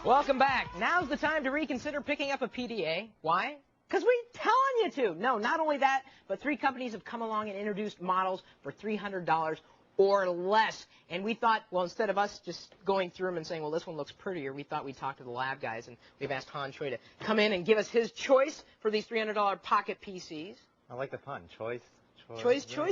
Welcome back. Now's the time to reconsider picking up a PDA. Why? Because we're telling you to. No, not only that, but 3 companies have come along and introduced models for $300 or less. And we thought, well, instead of us just going through them and saying, well, this one looks prettier, we thought we'd talk to the lab guys, and we've asked Han Choi to come in and give us his choice for these $300 pocket PCs. I like the pun. Choices.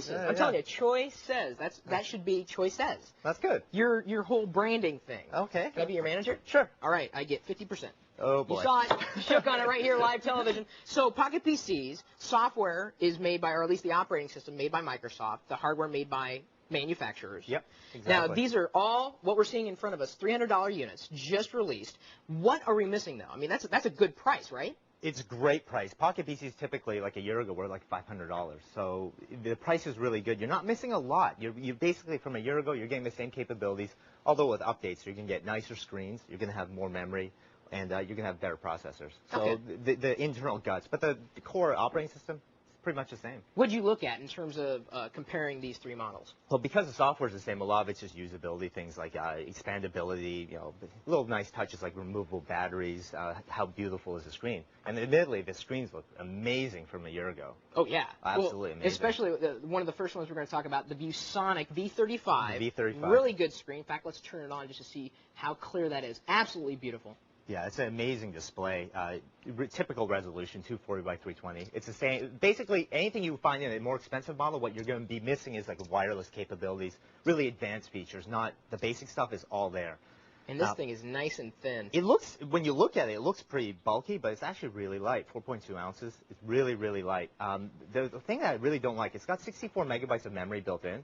Yeah, I'm telling you, Choi says. That should be Choi says. That's good. Your whole branding thing. Okay. Can I be your manager? Sure. All right, I get 50%. Oh, boy. You saw it. You shook on it right here, live television. So Pocket PCs, software is made by, or at least the operating system made by Microsoft, the hardware made by manufacturers. Yep, exactly. Now, these are all, what we're seeing in front of us, $300 units, just released. What are we missing, though? I mean, that's a good price, right? It's a great price. Pocket PCs typically, like a year ago, were like $500. So the price is really good. You're not missing a lot. You basically, from a year ago, you're getting the same capabilities, although with updates. You're going to get nicer screens. You're going to have more memory. And you're going to have better processors. So okay. the internal guts. But the core operating system is pretty much the same. What did you look at in terms of comparing these 3 models? Well, because the software is the same, a lot of it's just usability, things like expandability, little nice touches like removable batteries, how beautiful is the screen. And admittedly, the screens look amazing from a year ago. Oh, yeah. Absolutely amazing. Especially one of the first ones we're going to talk about, the ViewSonic V35. The V35. Really good screen. In fact, let's turn it on just to see how clear that is. Absolutely beautiful. Yeah, it's an amazing display. Typical resolution, 240 by 320. It's the same. Basically, anything you find in a more expensive model, what you're going to be missing is like wireless capabilities, really advanced features. Not the basic stuff is all there. And this thing is nice and thin. It looks, when you look at it, it looks pretty bulky, but it's actually really light. 4.2 ounces. It's really, really light. The thing that I really don't like, it's got 64 megabytes of memory built in.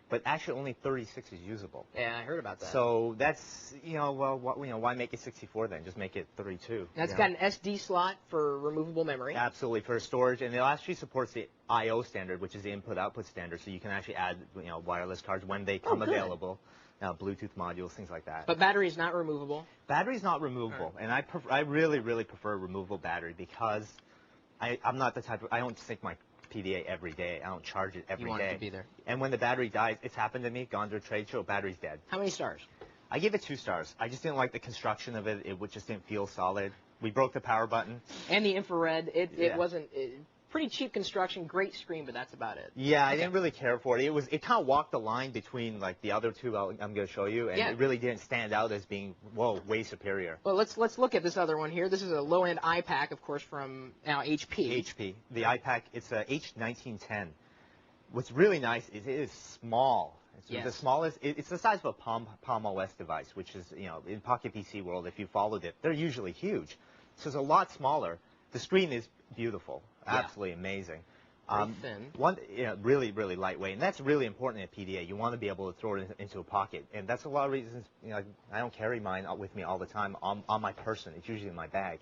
But actually only 36 is usable. Yeah, I heard about that. So that's, well, why make it 64 then? Just make it 32. That's got an SD slot for removable memory. Absolutely, for storage. And it actually supports the I/O standard, which is the input-output standard. So you can actually add, wireless cards when they come available. Bluetooth modules, things like that. But battery is not removable? Battery's not removable. Right. And I really, really prefer a removable battery because I'm not the type of, I don't sync my PDA every day. I don't charge it every day. You want it to be there. And when the battery dies, it's happened to me, gone to a trade show, battery's dead. How many stars? I gave it 2 stars. I just didn't like the construction of it. It just didn't feel solid. We broke the power button. And the infrared, it wasn't, pretty cheap construction, great screen, but that's about it. Yeah, I didn't really care for it. It kind of walked the line between like the other 2 I'm going to show you, and it really didn't stand out as being, way superior. Well, let's look at this other one here. This is a low-end Ipaq, of course, from now HP. HP. The Ipaq, it's a H1910. What's really nice is it is small. It's the smallest. It's the size of a Palm OS device, which is, in Pocket PC world, if you followed it, they're usually huge. So it's a lot smaller. The screen is beautiful. Absolutely amazing. Thin. Really, really lightweight, and that's really important in a PDA. You want to be able to throw it into a pocket, and that's a lot of reasons. I don't carry mine with me all the time on my person. It's usually in my bag.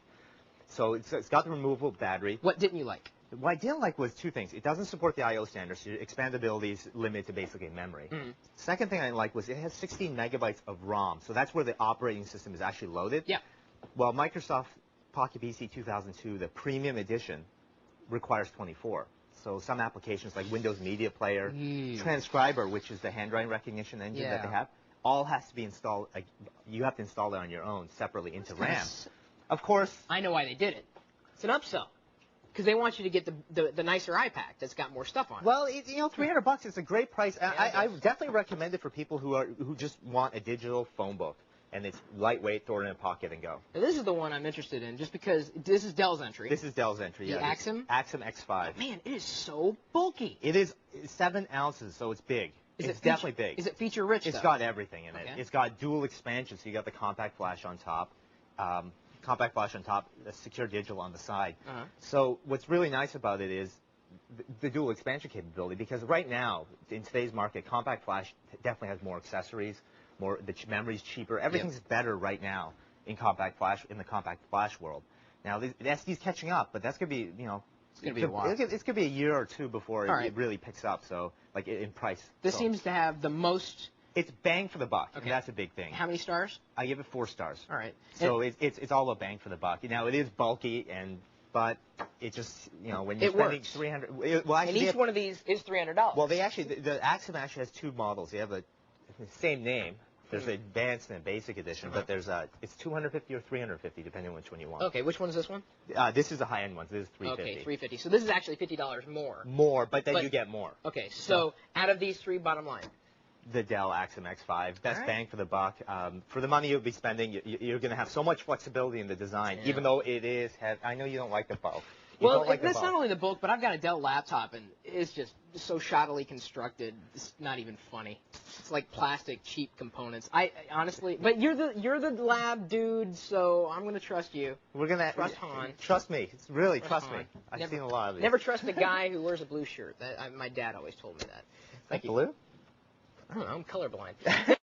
So it's got the removable battery. What didn't you like? What I didn't like was 2 things. It doesn't support the I/O standards. So expandability is limited to basically memory. Second thing I didn't like was it has 16 megabytes of ROM, so that's where the operating system is actually loaded. Yeah. Well, Microsoft Pocket PC 2002, the premium edition, requires 24. So some applications like Windows Media Player, Transcriber, which is the handwriting recognition engine that they have, all has to be installed. You have to install it on your own separately into RAM. Of course. I know why they did it. It's an upsell. Because they want you to get the nicer Ipaq that's got more stuff on it. Well, $300 is a great price. I definitely recommend it for people who just want a digital phone book. And it's lightweight, throw it in a pocket and go. Now, this is the one I'm interested in, just because this is Dell's entry. This is Dell's entry, the Axim? Axim X5. Oh, man, it is so bulky. It is 7 ounces, so it's big. It's definitely big. Is it feature-rich, It's got everything in it. It's got dual expansion, so you got the compact flash on top. The secure digital on the side. So what's really nice about it is the dual expansion capability, because right now, in today's market, compact flash definitely has more accessories. The memory's cheaper. Everything's better right now in the compact flash world. Now the SD's catching up, but that's gonna be it's gonna be a while. It's gonna be a year or 2 before it really picks up. So like in price. This seems to have the most. It's bang for the buck. Okay. And that's a big thing. How many stars? I give it 4 stars. All right. So it's all about bang for the buck. Now it is bulky but it just, when you're spending $300. Well, actually, and each one of these is $300. Well, the Axim actually has 2 models. They have the same name. There's an advanced and a basic edition, but there's it's 250 or 350 depending on which one you want. Okay, which one is this one? This is the high-end one. This is 350. Okay, 350. So this is actually $50 more. More, but then you get more. Okay, so out of these three, bottom line. The Dell Axim X5, best right. bang for the buck. For the money you'll be spending, you're going to have so much flexibility in the design, even though it is heavy. I know you don't like the bulk. Well, that's not only the bulk, but I've got a Dell laptop, and it's just so shoddily constructed. It's not even funny. It's like plastic, cheap components. I honestly, but you're the lab dude, so I'm gonna trust you. We're gonna trust Han. Trust me, trust me. I've seen a lot of these. Never trust a guy who wears a blue shirt. My dad always told me that. Thank you. Blue? I don't know. I'm colorblind.